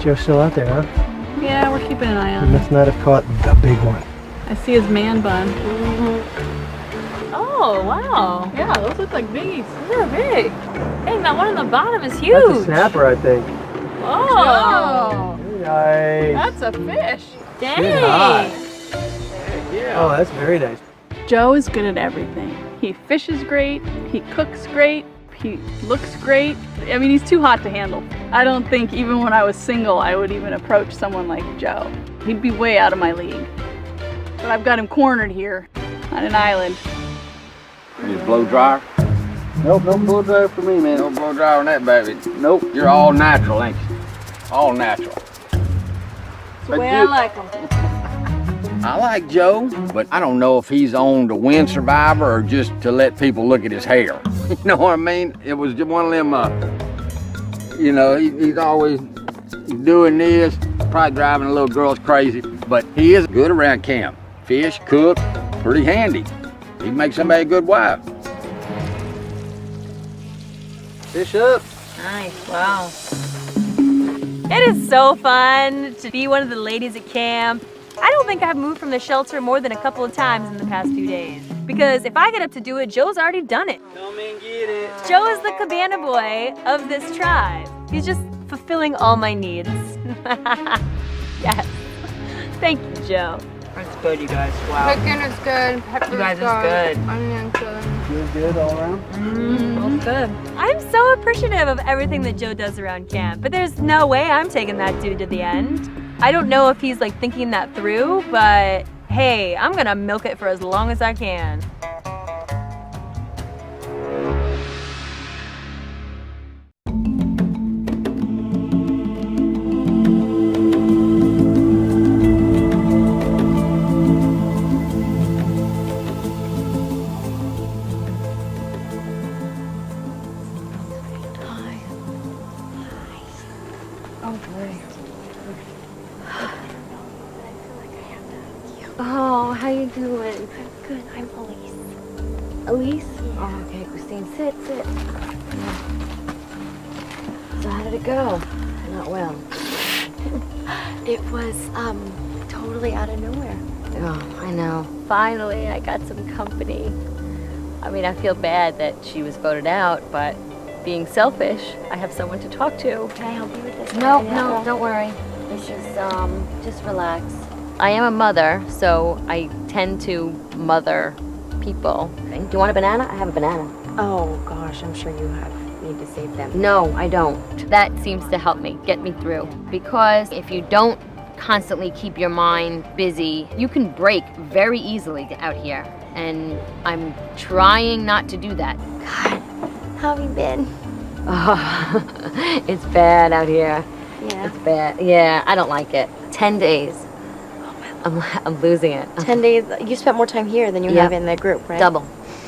Joe's still out there, huh? Yeah, we're keeping an eye on He him. must not have caught the big one. I see his man bun. Oh, wow. Yeah, those look like biggies. Those are big. Dang, that one on the bottom is That's a huge. snapper, I think. Oh. Nice. That's a fish. Good eye. Dang. Yeah. Oh, that's very nice. Joe is good at everything. He fishes great, he cooks great, he looks great. I mean, he's too hot to handle. I don't think even when I was single, I would even approach someone like Joe. He'd be way out of my league. But I've got him cornered here on an island. You blow dryer? Nope, no blow dryer for me, man. No blow dryer on that baby. Nope, you're all natural, ain't you? All natural. That's the way I like him. I like Joe, but I don't know if he's on to win Survivor or just to let people look at his hair. You know what I mean? It was just one of them, you know, he's always doing this, probably driving the little girls crazy, but he is good around camp. Fish, cook, pretty handy. He'd make somebody a good wife. Fish up. Nice, wow. It is so fun to be one of the ladies at camp. I don't think I've moved from the shelter more than a couple of times in the past few days. Because if I get up to do it, Joe's already done it. Come and get it. Joe is the cabana boy of this tribe. He's just fulfilling all my needs. Yes. Thank you, Joe. It's good, you guys. Wow. Chicken is good. Pepper's You guys is good. Onion good. Feels good all around? Both good. I'm so appreciative of everything that Joe does around camp, but there's no way I'm taking that dude to the end. I don't know if he's like thinking that through, but hey, I'm gonna milk it for as long as I can. Oh, how you doing? I'm good. I'm Elise. Elise? Oh, okay, Christine. Sit. So how did it go? Not well. It was, totally out of nowhere. Oh, I know. Finally, I got some company. I mean, I feel bad that she was voted out, but being selfish, I have someone to talk to. Can I help you with this? No, don't worry. This is, just relax. I am a mother, so I tend to mother people. Do you want a banana? I have a banana. Oh gosh, I'm sure you need to save them. No, I don't. That seems to help me, get me through. Because if you don't constantly keep your mind busy, you can break very easily out here. And I'm trying not to do that. God, how have you been? Oh, it's bad out here. Yeah. It's bad. Yeah, I don't like it. 10 days. I'm losing it. 10 days. You spent more time here than you have in the group, right? Double.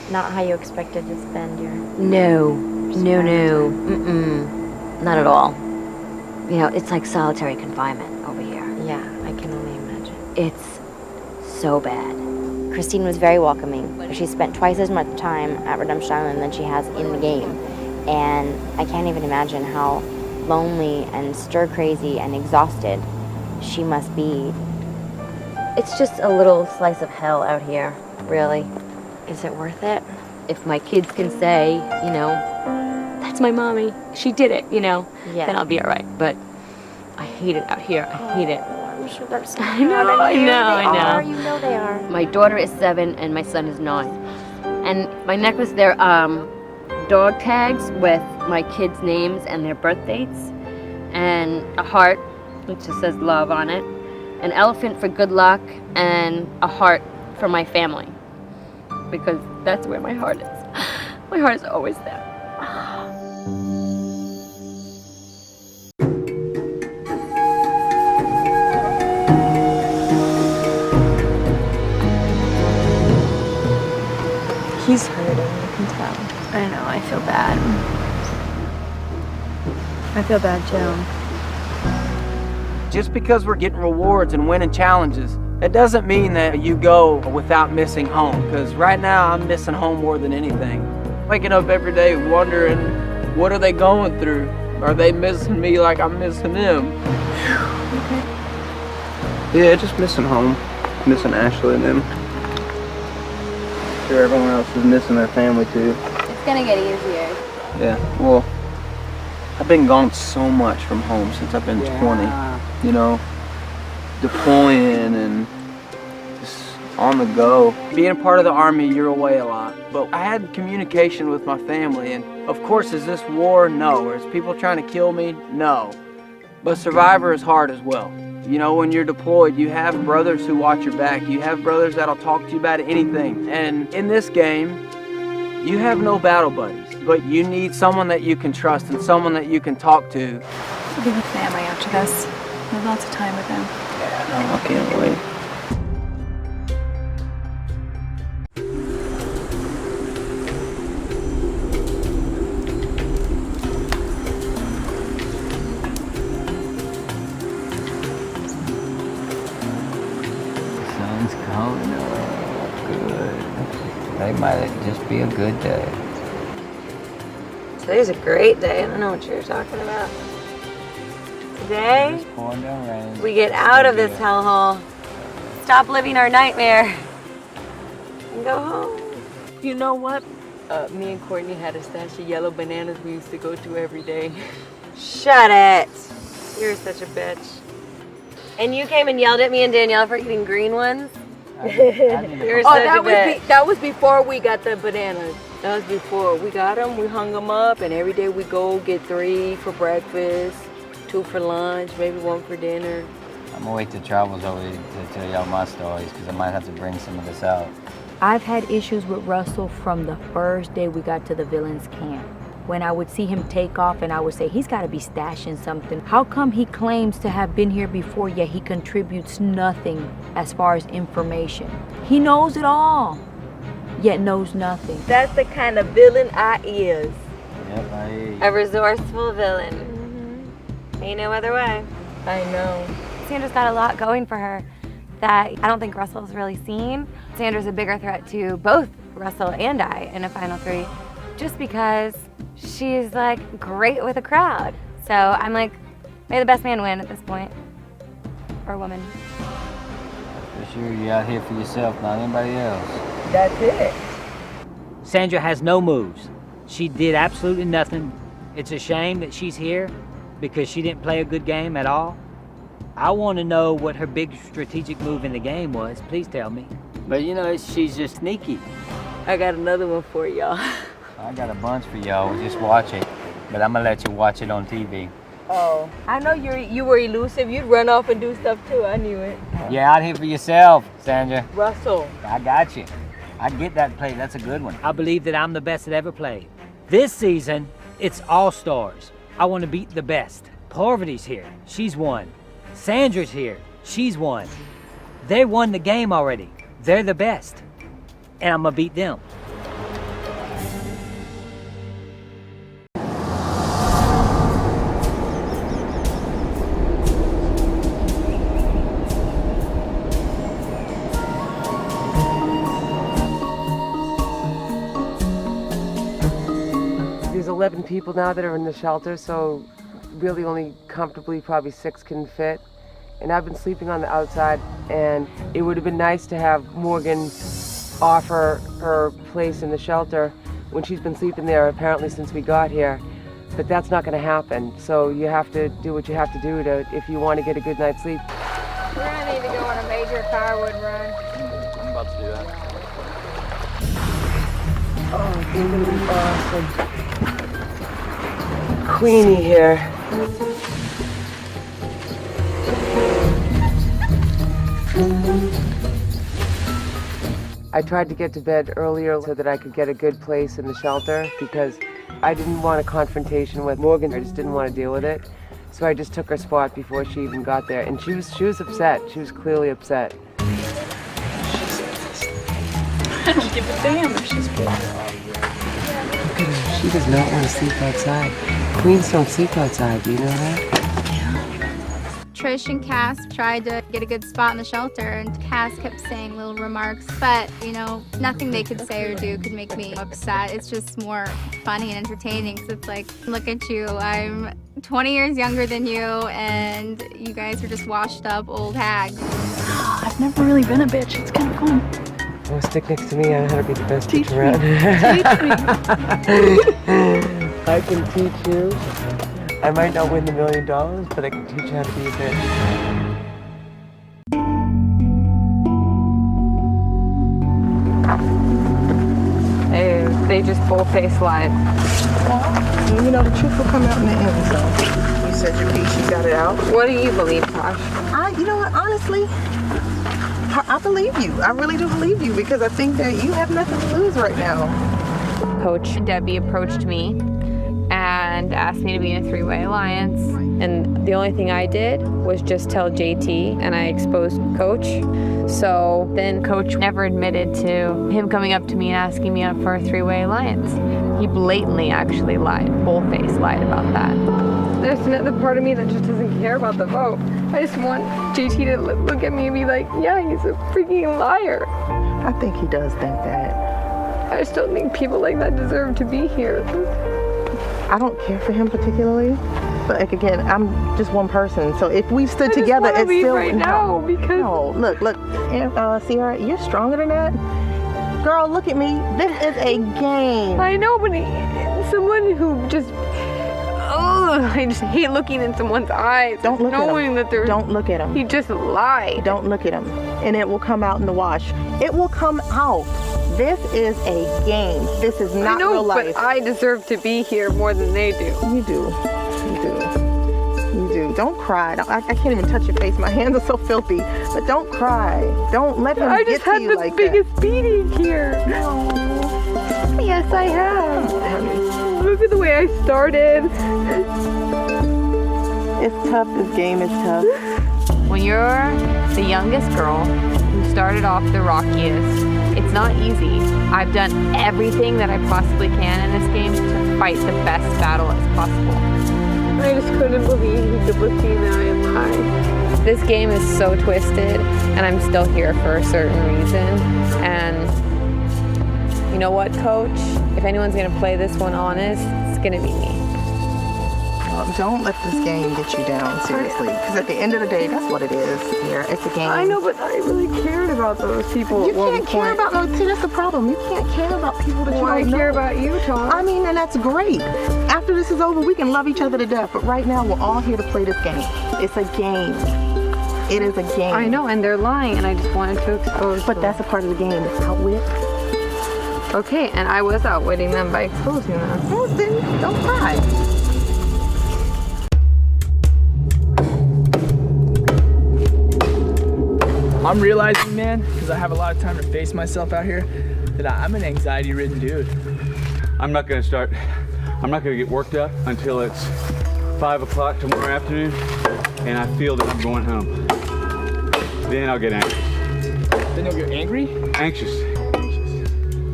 Not how you expected to spend your... No. Not at all. You know, it's like solitary confinement over here. Yeah, I can only imagine. It's so bad. Christine was very welcoming. She spent twice as much time at Redemption Island than she has in the game. And I can't even imagine how lonely and stir-crazy and exhausted she must be. It's just a little slice of hell out here, really. Is it worth it? If my kids can say, you know, that's my mommy, she did it, you know, then I'll be all right. But I hate it out here. I hate it. I'm sure they're so I know. You know they are. My daughter is 7 and my son is 9. And my necklace, they're dog tags with my kids' names and their birth dates. And a heart, which just says love on it. An elephant for good luck, and a heart for my family. Because that's where my heart is. My heart is always there. He's hurting, you can tell. I know, I feel bad. I feel bad, Joe. Just because we're getting rewards and winning challenges, that doesn't mean that you go without missing home. Because right now, I'm missing home more than anything. Waking up every day wondering, what are they going through? Are they missing me like I'm missing them? Yeah, just missing home. Missing Ashley and them. Sure, everyone else is missing their family too. It's gonna get easier. Yeah, well, I've been gone so much from home since I've been 20. You know, deploying and just on the go. Being a part of the Army, you're away a lot. But I had communication with my family, and of course, is this war? No. Is people trying to kill me? No. But Survivor is hard as well. You know, when you're deployed, you have brothers who watch your back. You have brothers that'll talk to you about anything. And in this game, you have no battle buddies, but you need someone that you can trust and someone that you can talk to. I'll be with family after this. Have lots of time with them. Yeah, I can't wait. Sun's coming up. Good. Today might just be a good day. Today's a great day. I don't know what you're talking about. Today, It's pouring down rain. we get out of this hellhole. Stop living our nightmare. And go home. You know what? Me and Courtney had a stash of yellow bananas we used to go to every day. Shut it. You're such a bitch. And you came and yelled at me and Danielle for eating green ones? You're Oh, such a bitch. that was before we got the bananas. That was before we got them. We hung them up, and every day we go get 3 for breakfast, 2 for lunch, maybe 1 for dinner. I'm gonna wait till Travel's over to tell y'all my stories because I might have to bring some of this out. I've had issues with Russell from the first day we got to the villains camp. When I would see him take off and I would say, he's gotta be stashing something. How come he claims to have been here before yet he contributes nothing as far as information? He knows it all, yet knows nothing. That's the kind of villain I is. Yep, I hear you. A resourceful villain. Ain't no other way. I know. Sandra's got a lot going for her that I don't think Russell's really seen. Sandra's a bigger threat to both Russell and I in a final 3, just because she's like great with a crowd. So I'm like, may the best man win at this point, or woman. For sure, you're out here for yourself, not anybody else. That's it. Sandra has no moves. She did absolutely nothing. It's a shame that she's here because she didn't play a good game at all. I want to know what her big strategic move in the game was. Please tell me. But you know, she's just sneaky. I got another one for y'all. I got a bunch for y'all. Just watch it. But I'm gonna let you watch it on TV. Oh, I know you were elusive. You'd run off and do stuff too. I knew it. You're out here for yourself, Sandra. Russell. I got you. I get that play. That's a good one. I believe that I'm the best that ever played. This season, it's all stars. I want to beat the best. Parvati's here. She's won. Sandra's here. She's won. They won the game already. They're the best. And I'm going to beat them. There's 11 people now that are in the shelter, so really only comfortably probably 6 can fit. And I've been sleeping on the outside, and it would have been nice to have Morgan offer her place in the shelter when she's been sleeping there apparently since we got here. But that's not going to happen, so you have to do what you have to do if you want to get a good night's sleep. We're gonna need to go on a major firewood run. I'm about to do that. Oh, it's going to be awesome. Queenie here. I tried to get to bed earlier so that I could get a good place in the shelter because I didn't want a confrontation with Morgan. I just didn't want to deal with it. So I just took her spot before she even got there. And she was upset. She was clearly upset. I don't give a damn if she's pissed. Look at her. She does not want to sleep outside. Queens don't sleep outside. Do you know that? Trish and Cass tried to get a good spot in the shelter, and Cass kept saying little remarks, but, you know, nothing they could say or do could make me upset. It's just more funny and entertaining, so it's like, look at you, I'm 20 years younger than you, and you guys are just washed up old hags. I've never really been a bitch. It's kind of fun. Oh, stick next to me. I know how to be the best teacher around. I can teach you. I might not win the $1 million, but I can teach you how to be a bitch. They just full-face lied. Well, you know, the truth will come out in the end, so. You said your piece, you got it out. What do you believe, Tosh? You know what, honestly, I believe you. I really do believe you, because I think that you have nothing to lose right now. Coach Debbie approached me and asked me to be in a three-way alliance. And the only thing I did was just tell JT, and I exposed Coach. So then Coach never admitted to him coming up to me and asking me up for a three-way alliance. He blatantly actually lied, full-face lied about that. There's another part of me that just doesn't care about the vote. I just want JT to look at me and be like, yeah, he's a freaking liar. I think he does think that. I just don't think people like that deserve to be here. I don't care for him particularly, but like, again, I'm just one person. So if we stood together, it's still right now because no. Look, Sierra, you're stronger than that. Girl, look at me. This is a game. I know, but someone who just, I just hate looking in someone's eyes. Don't look knowing at him. That they're. Don't look at him. He just lied. Don't look at him, and it will come out in the wash. It will come out. This is a game. This is not real life. But I deserve to be here more than they do. You do. You do. You do. Don't cry. I can't even touch your face. My hands are so filthy. But don't cry. Don't let him get to you like that. I just had the biggest beating here. No. Yes, I have. Look at the way I started. It's tough. This game is tough. When you're the youngest girl who started off the rockiest, it's not easy. I've done everything that I possibly can in this game to fight the best battle as possible. I just couldn't believe he could look me in the eye and lie. This game is so twisted, and I'm still here for a certain reason. And you know what, Coach? If anyone's gonna play this one honest, it's gonna be me. Don't let this game get you down, seriously. Because at the end of the day, that's what it is here. It's a game. I know, but I really cared about those people at one point. You can't care about, no, see, that's the problem. You can't care about people that you don't know. I care about you, Tom. I mean, and that's great. After this is over, we can love each other to death. But right now, we're all here to play this game. It's a game. It is a game. I know, and they're lying, and I just wanted to expose But them. that's a part of the game. It's outwit. Okay, and I was outwitting them by exposing them. Well, then don't cry. I'm realizing, man, because I have a lot of time to face myself out here, that I'm an anxiety-ridden dude. I'm not gonna get worked up until it's 5 o'clock tomorrow afternoon, and I feel that I'm going home. Then I'll get anxious. Then you'll get angry? Anxious.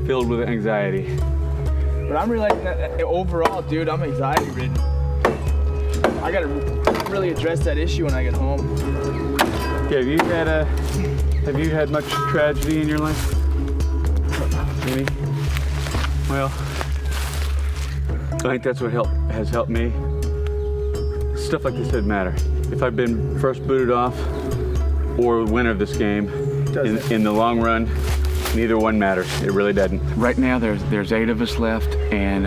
Filled with anxiety. But I'm realizing that overall, dude, I'm anxiety-ridden. I gotta really address that issue when I get home. Yeah, have you had much tragedy in your life? Any? Well, I think that's what has helped me. Stuff like this doesn't matter. If I've been first booted off or winner of this game, in the long run, neither one matters. It really doesn't. Right now, there's 8 of us left, and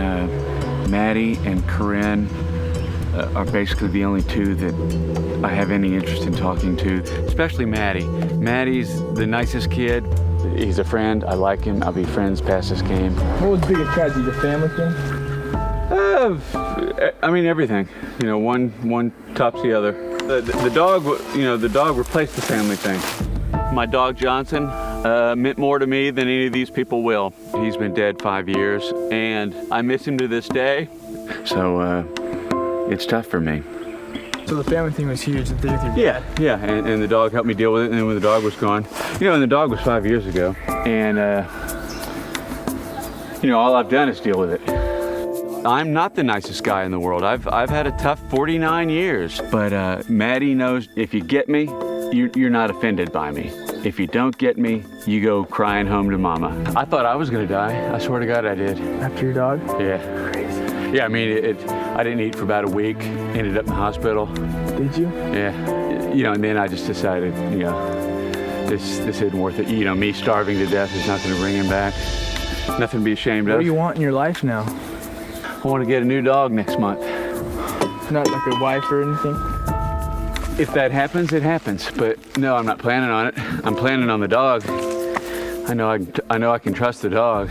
Maddie and Corinne are basically the only 2 that I have any interest in talking to, especially Maddie. Maddie's the nicest kid. He's a friend. I like him. I'll be friends past this game. What was the biggest tragedy, the family thing? I mean, everything. You know, one tops the other. The dog, the dog replaced the family thing. My dog Johnson meant more to me than any of these people will. He's been dead 5 years, and I miss him to this day. So it's tough for me. So the family thing was huge, the thing with your dad. Yeah, and the dog helped me deal with it, and then when the dog was gone, and the dog was 5 years ago, and all I've done is deal with it. I'm not the nicest guy in the world. I've had a tough 49 years. But Maddie knows if you get me, you're not offended by me. If you don't get me, you go crying home to mama. I thought I was gonna die. I swear to God I did. After your dog? Yeah. Crazy. Yeah, I mean, I didn't eat for about a week. Ended up in the hospital. Did you? Yeah. You know, and then I just decided, you know, this isn't worth it. You know, me starving to death is not gonna bring him back. Nothing to be ashamed of. What do you want in your life now? I want to get a new dog next month. Not like a wife or anything? If that happens, it happens. But no, I'm not planning on it. I'm planning on the dog. I know I can trust the dog.